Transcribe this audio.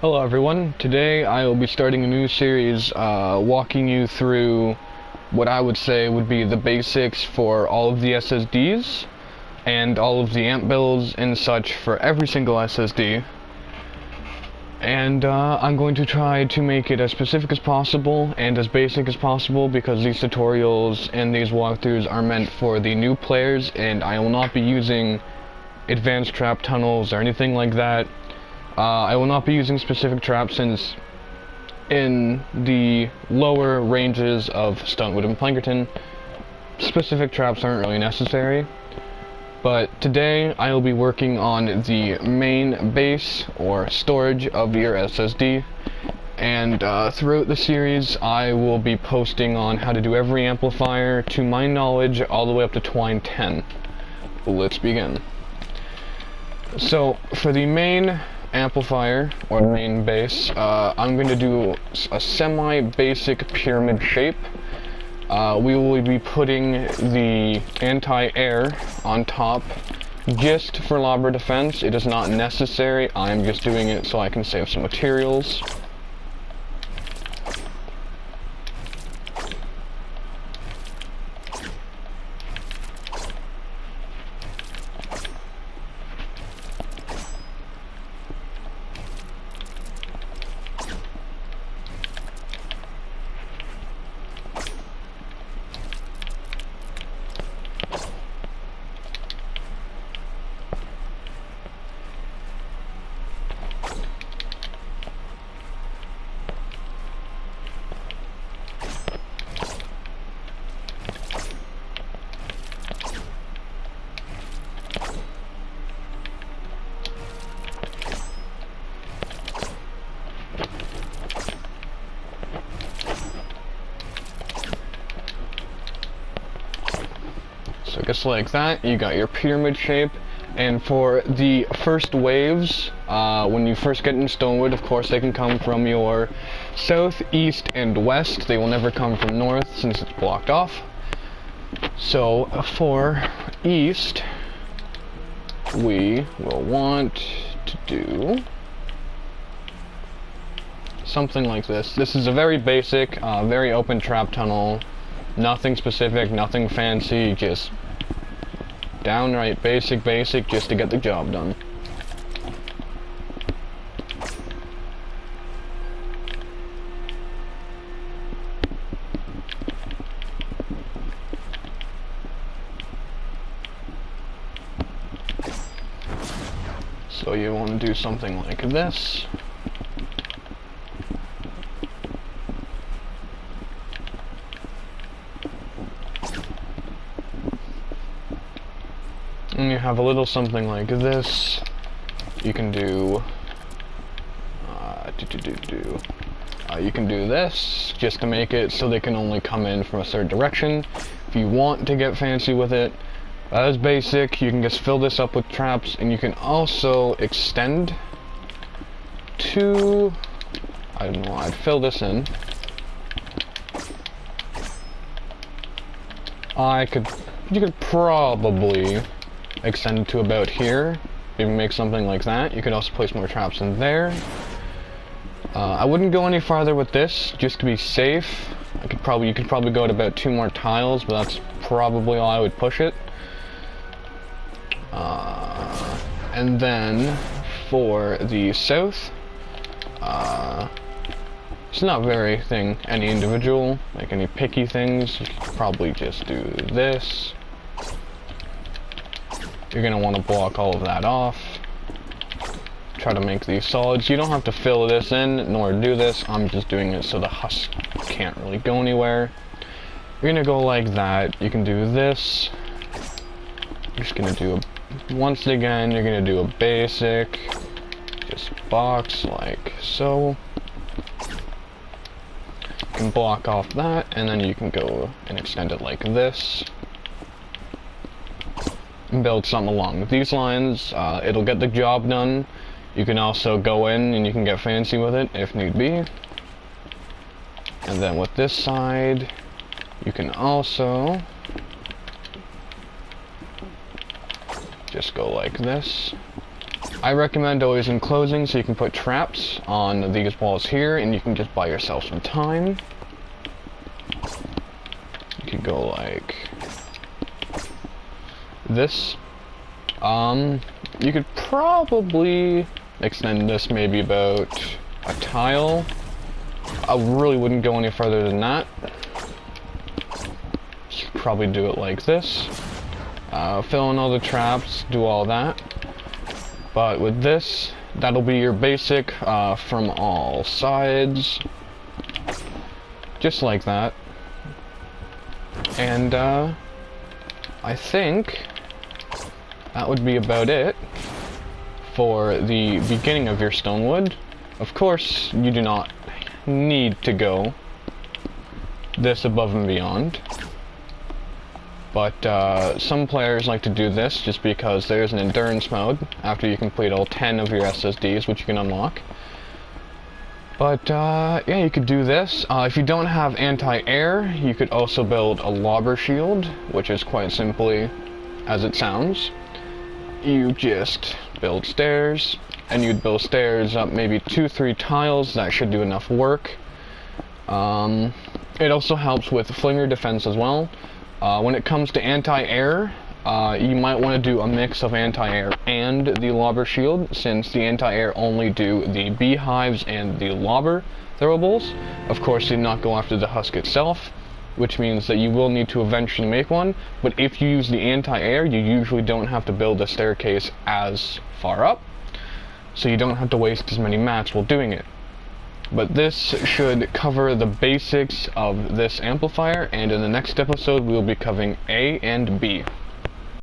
Hello everyone, today I will be starting a new series walking you through what I would say would be the basics for all of the SSDs and all of the amp builds and such for every single SSD. And I'm going to try to make it as specific as possible and as basic as possible because these tutorials and these walkthroughs are meant for the new players, and I will not be using advanced trap tunnels or anything like that. I will not be using specific traps since in the lower ranges of Stonewood and Plankerton, specific traps aren't really necessary. But today I will be working on the main base or storage of your SSD, and throughout the series I will be posting on how to do every amplifier to my knowledge all the way up to Twine 10. Let's begin. So for the main amplifier or main base, I'm going to do a semi-basic pyramid shape. We will be putting the anti-air on top just for lobber defense. It is not necessary. I'm just doing it so I can save some materials. So just like that, you got your pyramid shape. And for the first waves, when you first get in Stonewood, of course they can come from your south, east, and west. They will never come from north since it's blocked off. So for east, we will want to do something like this. This is a very basic, very open trap tunnel. Nothing specific, nothing fancy, just downright basic just to get the job done. So you want to do something like this. And you have a little something like this. You can do you can do this just to make it so they can only come in from a certain direction. If you want to get fancy with it, as basic, you can just fill this up with traps, and you can also extend to, I don't know, I'd fill this in. You could probably extend it to about here, maybe make something like that. You could also place more traps in there. I wouldn't go any farther with this, just to be safe. You could probably go at about 2 more tiles, but that's probably all I would push it. And then for the south, it's not very any individual, like any picky things. You could probably just do this. You're going to want to block all of that off. Try to make these solids. You don't have to fill this in, nor do this. I'm just doing it so the husk can't really go anywhere. You're going to go like that. You can do this. You're just going to do once again, you're going to do a basic, just box like so. You can block off that, and then you can go and extend it like this. And build something along these lines. It'll get the job done. You can also go in and you can get fancy with it if need be. And then with this side, you can also just go like this. I recommend always enclosing so you can put traps on these walls here, and you can just buy yourself some time. You could go like this. You could probably extend this maybe about a tile. I really wouldn't go any further than that. You could probably do it like this. Fill in all the traps, do all that. But with this, that'll be your basic from all sides. Just like that. And I think that would be about it for the beginning of your Stonewood. Of course, you do not need to go this above and beyond. But some players like to do this just because there's an endurance mode after you complete all 10 of your SSDs, which you can unlock. But yeah, you could do this. If you don't have anti-air, you could also build a lobber shield, which is quite simply as it sounds. You just build stairs, and you'd build stairs up maybe 2-3 tiles. That should do enough work. It also helps with flinger defense as well. When it comes to anti-air, you might want to do a mix of anti-air and the lobber shield, since the anti-air only do the beehives and the lobber throwables. Of course, you do not go after the husk itself, which means that you will need to eventually make one, but if you use the anti-air, you usually don't have to build a staircase as far up, so you don't have to waste as many mats while doing it. But this should cover the basics of this amplifier, and in the next episode we will be covering A and B.